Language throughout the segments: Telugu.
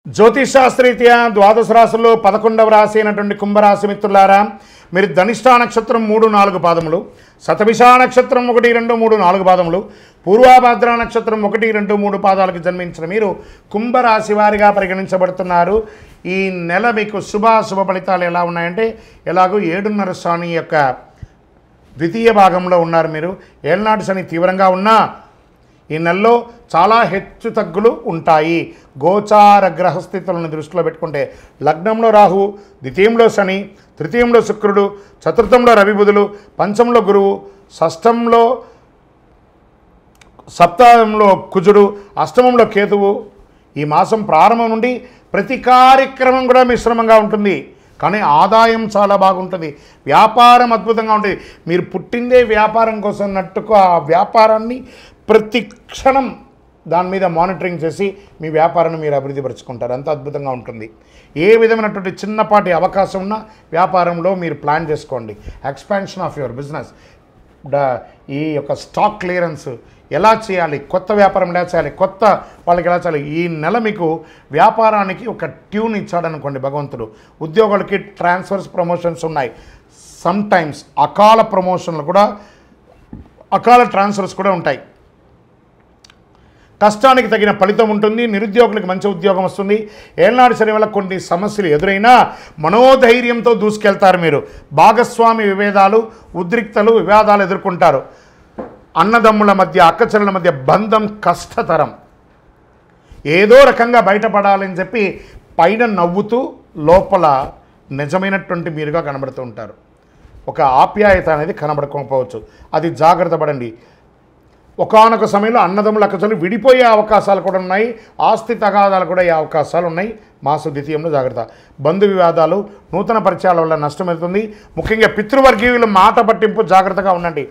జ్యోతిషాస్త్రరీత్యా ద్వాదశ రాశుల్లో 11వ రాశి అయినటువంటి కుంభరాశి మిత్రులారా, మీరు ధనిష్టా నక్షత్రం 3-4 పాదములు, శతభిషా నక్షత్రం 1-2-3-4 పాదములు, పూర్వాభాద్ర నక్షత్రం 1-2-3 పాదాలకు జన్మించిన మీరు కుంభరాశి వారిగా పరిగణించబడుతున్నారు. ఈ నెల మీకు శుభ ఫలితాలు ఎలా ఉన్నాయంటే, ఎలాగో 7.5 శని యొక్క ద్వితీయ భాగంలో ఉన్నారు. మీరు ఏళ్ళనాటి శని తీవ్రంగా ఉన్నా ఈ నెలలో చాలా హెచ్చు తగ్గులు ఉంటాయి. గోచార గ్రహస్థితులను దృష్టిలో పెట్టుకుంటే లగ్నంలో రాహు, ద్వితీయంలో శని, తృతీయంలో శుక్రుడు, చతుర్థంలో రవి బుధులు, పంచంలో గురువు, షష్టంలో సప్తమంలో కుజుడు, అష్టమంలో కేతువు. ఈ మాసం ప్రారంభం నుండి ప్రతి కార్యక్రమం కూడా మిశ్రమంగా ఉంటుంది, కానీ ఆదాయం చాలా బాగుంటుంది. వ్యాపారం అద్భుతంగా ఉంటుంది. మీరు పుట్టిందే వ్యాపారం కోసం అన్నట్టుకు ఆ వ్యాపారాన్ని ప్రతి క్షణం దాని మీద మానిటరింగ్ చేసి మీ వ్యాపారాన్ని మీరు అభివృద్ధి పరుచుకుంటారు. అంత అద్భుతంగా ఉంటుంది. ఏ విధమైనటువంటి చిన్నపాటి అవకాశం ఉన్న వ్యాపారంలో మీరు ప్లాన్ చేసుకోండి. ఎక్స్పాన్షన్ ఆఫ్ యువర్ బిజినెస్, ఈ యొక్క స్టాక్ క్లియరెన్స్ ఎలా చేయాలి, కొత్త వ్యాపారం ఎలా చేయాలి, కొత్త వాళ్ళకి ఎలా చేయాలి. ఈ నెల మీకు వ్యాపారానికి ఒక ట్యూన్ ఇచ్చాడనుకోండి భగవంతుడు. ఉద్యోగులకి ట్రాన్స్ఫర్స్, ప్రమోషన్స్ ఉన్నాయి. సమ్ టైమ్స్ అకాల ప్రమోషన్లు కూడా, అకాల ట్రాన్స్ఫర్స్ కూడా ఉంటాయి. కష్టానికి తగిన ఫలితం ఉంటుంది. నిరుద్యోగులకు మంచి ఉద్యోగం వస్తుంది. ఏళ్ళనాడు శని వల్ల కొన్ని సమస్యలు ఎదురైనా మనోధైర్యంతో దూసుకెళ్తారు. మీరు భాగస్వామి విభేదాలు, ఉద్రిక్తలు, వివాదాలు ఎదుర్కొంటారు. అన్నదమ్ముల మధ్య, అక్కచెల్లెల మధ్య బంధం కష్టతరం. ఏదో రకంగా బయటపడాలని చెప్పి పైన నవ్వుతూ లోపల నిజమైనటువంటి మీరుగా కనబడుతూ ఉంటారు. ఒక ఆప్యాయత అనేది కనబడకపోవచ్చు, అది జాగ్రత్త పడండి. ఒకానొక సమయంలో అన్నదమ్ముల అక్కచెల్లెలు విడిపోయే అవకాశాలు కూడా ఉన్నాయి. ఆస్తి తగాదాలు కూడా అయ్యే అవకాశాలు ఉన్నాయి. మాస ద్వితీయంలో జాగ్రత్త. బంధు వివాదాలు, నూతన పరిచయాల వల్ల నష్టం అవుతుంది. ముఖ్యంగా పితృవర్గీయుల మాట పట్టింపు జాగ్రత్తగా ఉండండి.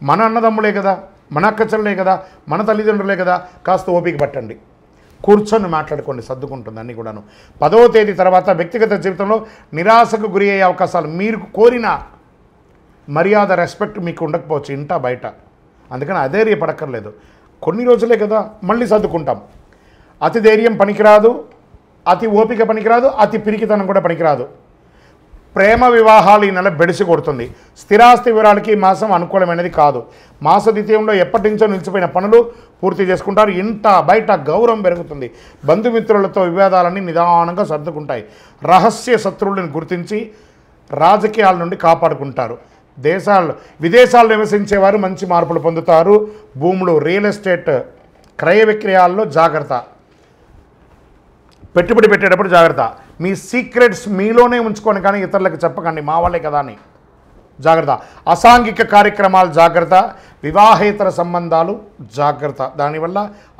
మన అన్నదమ్ములే కదా, మన అక్కచెల్లెలే కదా, మన తల్లిదండ్రులే కదా, కాస్త ఓపిక పట్టండి. కూర్చొని మాట్లాడుకోండి, సర్దుకుంటుంది అన్నీ కూడాను. 10వ తేదీ తర్వాత వ్యక్తిగత జీవితంలో నిరాశకు గురి అయ్యే అవకాశాలు. మీరు కోరిన మర్యాద, రెస్పెక్ట్ మీకు ఉండకపోవచ్చు ఇంటా బయట. అందుకని అధైర్యపడక్కర్లేదు. కొన్ని రోజులే కదా, మళ్ళీ సర్దుకుంటాం. అతి ధైర్యం పనికిరాదు, అతి ఓపిక పనికిరాదు, అతి పిరికితనం కూడా పనికిరాదు. ప్రేమ వివాహాలు ఈ నెల బెడిసి కొడుతుంది. స్థిరాస్తి వివరాలకి ఈ మాసం అనుకూలమైనది కాదు. మాస ద్వితీయంలో ఎప్పటి నుంచో నిలిచిపోయిన పనులు పూర్తి చేసుకుంటారు. ఇంట బయట గౌరవం పెరుగుతుంది. బంధుమిత్రులతో వివాదాలన్నీ నిదానంగా సర్దుకుంటాయి. రహస్య శత్రువులను గుర్తించి రాజకీయాల నుండి కాపాడుకుంటారు. విదేశాల్లో నివసించేవారు మంచి మార్పులు పొందుతారు. భూములు, రియల్ ఎస్టేట్ క్రయ విక్రయాల్లో జాగ్రత్త. పెట్టుబడి పెట్టేటప్పుడు జాగ్రత్త. మీ సీక్రెట్స్ మీలోనే ఉంచుకొని కానీ ఇతరులకు చెప్పకండి, మా వాళ్ళే కదా అని జాగ్రత్త. అసాంఘిక కార్యక్రమాలు జాగ్రత్త. వివాహేతర సంబంధాలు జాగ్రత్త, దానివల్ల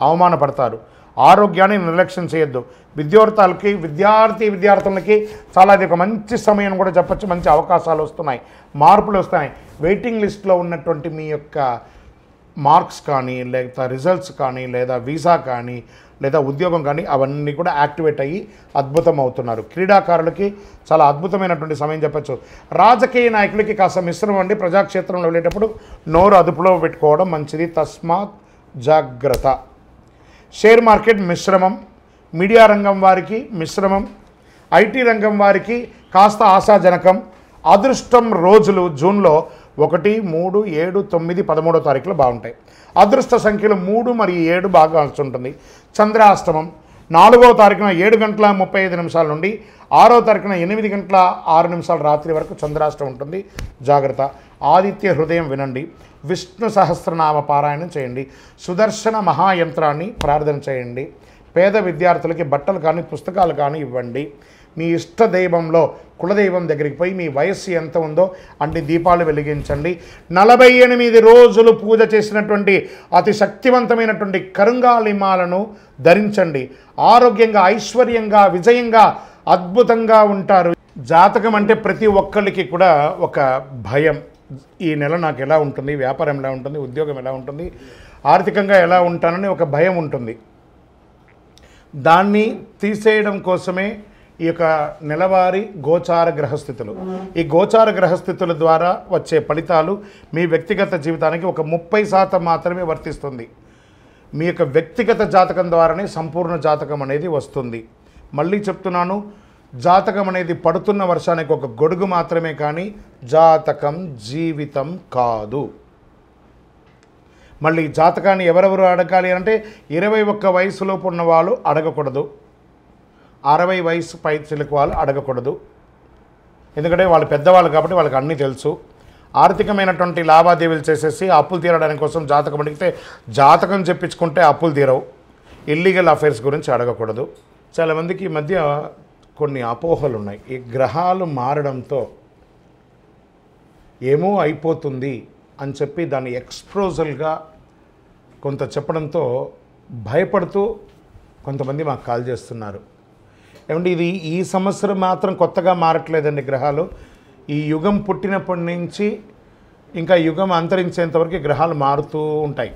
అవమానపడతారు. ఆరోగ్యాన్ని నిర్లక్ష్యం చేయొద్దు. విద్యార్థులకి చాలా ఇది ఒక మంచి సమయం కూడా చెప్పచ్చు. మంచి అవకాశాలు వస్తున్నాయి, మార్పులు వస్తున్నాయి. వెయిటింగ్ లిస్ట్లో ఉన్నటువంటి మీ యొక్క మార్క్స్ కానీ, లేదా రిజల్ట్స్ కానీ, లేదా వీసా కానీ, లేదా ఉద్యోగం కానీ, అవన్నీ కూడా యాక్టివేట్ అయ్యి అద్భుతం అవుతున్నారు. క్రీడాకారులకి చాలా అద్భుతమైనటువంటి సమయం చెప్పచ్చు. రాజకీయ నాయకులకి కాస్త మిశ్రమం అండి. ప్రజాక్షేత్రంలో వెళ్ళేటప్పుడు నోరు అదుపులో పెట్టుకోవడం మంచిది. తస్మాత్ జాగ్రత్త. షేర్ మార్కెట్ మిశ్రమం. మీడియా రంగం వారికి మిశ్రమం. ఐటీ రంగం వారికి కాస్త ఆశాజనకం. అదృష్టం రోజులు జూన్లో 1, 3, 7, 9, 13వ తారీఖులో బాగుంటాయి. అదృష్ట సంఖ్యలు 3 మరియు 7 బాగా ఉంటుంది. చంద్రాష్టమం 4వ తారీఖున 7:35 నుండి 6వ తారీఖున 8:06 రాత్రి వరకు చంద్రాష్టమం ఉంటుంది. జాగ్రత్త. ఆదిత్య హృదయం వినండి. విష్ణు సహస్రనామ పారాయణం చేయండి. సుదర్శన మహాయంత్రాన్ని ప్రార్థన చేయండి. పేద విద్యార్థులకి బట్టలు కానీ, పుస్తకాలు కానీ ఇవ్వండి. మీ ఇష్ట దైవంలో, కులదైవం దగ్గరికి పోయి మీ వయస్సు ఎంత ఉందో అన్ని దీపాలు వెలిగించండి. 48 రోజులు పూజ చేసినటువంటి అతి శక్తివంతమైనటువంటి కరుంగాలిమాలను ధరించండి. ఆరోగ్యంగా, ఐశ్వర్యంగా, విజయంగా, అద్భుతంగా ఉంటారు. జాతకం అంటే ప్రతి ఒక్కరికి కూడా ఒక భయం. ఈ నెల నాకు ఎలా ఉంటుంది, వ్యాపారం ఎలా ఉంటుంది, ఉద్యోగం ఎలా ఉంటుంది, ఆర్థికంగా ఎలా ఉంటానని ఒక భయం ఉంటుంది. దాన్ని తీసేయడం కోసమే ఈ యొక్క నెలవారీ గోచార గ్రహస్థితులు. ఈ గోచార గ్రహస్థితుల ద్వారా వచ్చే ఫలితాలు మీ వ్యక్తిగత జీవితానికి ఒక 30% మాత్రమే వర్తిస్తుంది. మీ యొక్క వ్యక్తిగత జాతకం ద్వారానే సంపూర్ణ జాతకం అనేది వస్తుంది. మళ్ళీ చెప్తున్నాను, జాతకం అనేది పడుతున్న వర్షానికి ఒక గొడుగు మాత్రమే, కానీ జాతకం జీవితం కాదు. మళ్ళీ జాతకాన్ని ఎవరెవరు అడగాలి అంటే 21 వయసులోపు ఉన్న వాళ్ళు అడగకూడదు, 60 వయసు పైచిలకు వాళ్ళు అడగకూడదు. ఎందుకంటే వాళ్ళు పెద్దవాళ్ళు కాబట్టి వాళ్ళకి అన్నీ తెలుసు. ఆర్థికమైనటువంటి లావాదేవీలు చేసేసి అప్పులు తీరడానికి కోసం జాతకం అడిగితే జాతకం చెప్పించుకుంటే అప్పులు తీరవు. ఇల్లీగల్ అఫైర్స్ గురించి అడగకూడదు. చాలామందికి ఈ మధ్య కొన్ని అపోహలు ఉన్నాయి. ఈ గ్రహాలు మారడంతో ఏమో అయిపోతుంది అని చెప్పి దాన్ని ఎక్స్ప్రోజల్గా కొంత చెప్పడంతో భయపడుతూ కొంతమంది మాకు కాల్ చేస్తున్నారు. ఏమంటే ఇది ఈ సంవత్సరం మాత్రం కొత్తగా మారట్లేదండి గ్రహాలు. ఈ యుగం పుట్టినప్పటి నుంచి ఇంకా యుగం అంతరించేంతవరకు గ్రహాలు మారుతూ ఉంటాయి.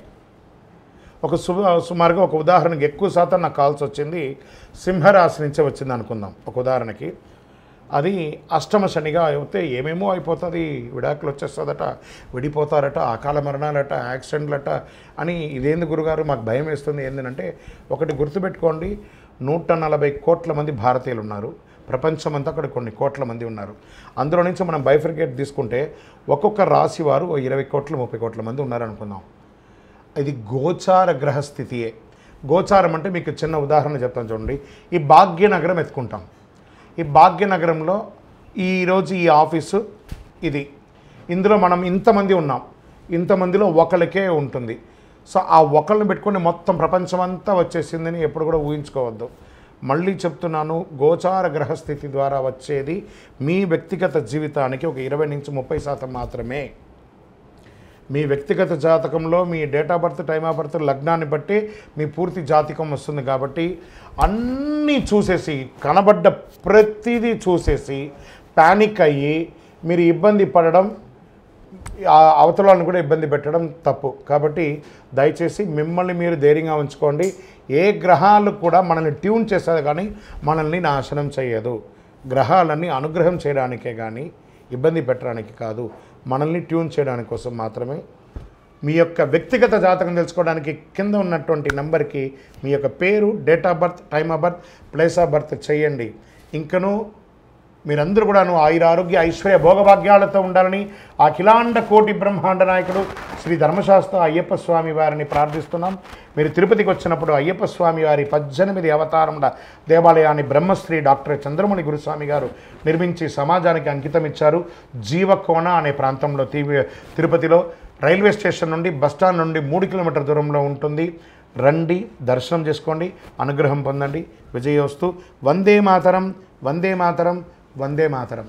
సుమారుగా ఒక ఉదాహరణకి ఎక్కువ శాతం నాకు కాల్స్ వచ్చింది సింహరాశి నుంచే వచ్చింది అనుకుందాం. ఒక ఉదాహరణకి అది అష్టమ శనిగా అయితే ఏమేమో అయిపోతుంది, విడాకులు వచ్చేస్తుందట, విడిపోతారట, అకాల మరణాలట, యాక్సిడెంట్లట అని. ఇదేంది గురుగారు మాకు భయం వేస్తుంది ఏంటంటే, ఒకటి గుర్తుపెట్టుకోండి, 140 కోట్ల మంది భారతీయులు ఉన్నారు. ప్రపంచమంతా అక్కడ కొన్ని కోట్ల మంది ఉన్నారు. అందులో నుంచి మనం బైఫర్కేట్ తీసుకుంటే ఒక్కొక్క రాశి వారు 20 కోట్ల 30 కోట్ల మంది ఉన్నారనుకుందాం. ఇది గోచార గ్రహస్థితియే. గోచారం అంటే మీకు చిన్న ఉదాహరణ చెప్తాను చూడండి. ఈ భాగ్యనగరం ఎత్తుకుంటాం. ఈ భాగ్యనగరంలో ఈరోజు ఈ ఆఫీసు ఇది, ఇందులో మనం ఇంతమంది ఉన్నాం, ఇంతమందిలో ఒకరికే ఉంటుంది. సో ఆ ఒకరిని పెట్టుకొని మొత్తం ప్రపంచమంతా వచ్చేసిందని ఎప్పుడు కూడా ఊహించుకోవద్దు. మళ్ళీ చెప్తున్నాను, గోచార గ్రహస్థితి ద్వారా వచ్చేది మీ వ్యక్తిగత జీవితానికి ఒక 20 నుంచి 30% మాత్రమే. మీ వ్యక్తిగత జాతకంలో మీ date of birth, time of birth, లగ్నాన్ని బట్టి మీ పూర్తి జాతకం వస్తుంది. కాబట్టి అన్నీ చూసేసి, కనబడ్డ ప్రతిదీ చూసేసి ప్యానిక్ అయ్యి మీరు ఇబ్బంది పడడం, అవతలను కూడా ఇబ్బంది పెట్టడం తప్పు. కాబట్టి దయచేసి మిమ్మల్ని మీరు ధైర్యంగా ఉంచుకోండి. ఏ గ్రహాలు కూడా మనల్ని ట్యూన్ చేసేది కానీ మనల్ని నాశనం చేయదు. గ్రహాలన్నీ అనుగ్రహం చేయడానికే కానీ ఇబ్బంది పెట్టడానికి కాదు, మనల్ని ట్యూన్ చేయడానికి కోసం మాత్రమే. మీ యొక్క వ్యక్తిగత జాతకం తెలుసుకోవడానికి కింద ఉన్నటువంటి నెంబర్కి మీ యొక్క పేరు, date of birth, time of birth, place of birth చేయండి. ఇంకనూ మీరందరూ కూడాను ఆయురారోగ్య ఐశ్వర్య భోగభాగ్యాలతో ఉండాలని అఖిలాండ కోటి బ్రహ్మాండ నాయకుడు శ్రీ ధర్మశాస్త్ర అయ్యప్ప స్వామి వారిని ప్రార్థిస్తున్నాం. మీరు తిరుపతికి వచ్చినప్పుడు అయ్యప్ప స్వామి వారి 18 అవతారముల దేవాలయాన్ని బ్రహ్మశ్రీ డాక్టర్ చంద్రమౌళి గురుస్వామి గారు నిర్మించి సమాజానికి అంకితం ఇచ్చారు. జీవకోణ అనే ప్రాంతంలో తిరుపతిలో రైల్వే స్టేషన్ నుండి బస్టాండ్ నుండి 3 కిలోమీటర్ల దూరంలో ఉంటుంది. రండి, దర్శనం చేసుకోండి, అనుగ్రహం పొందండి. విజయోస్తు. వందే మాతరం, వందే మాతరం, వందే మాతరం.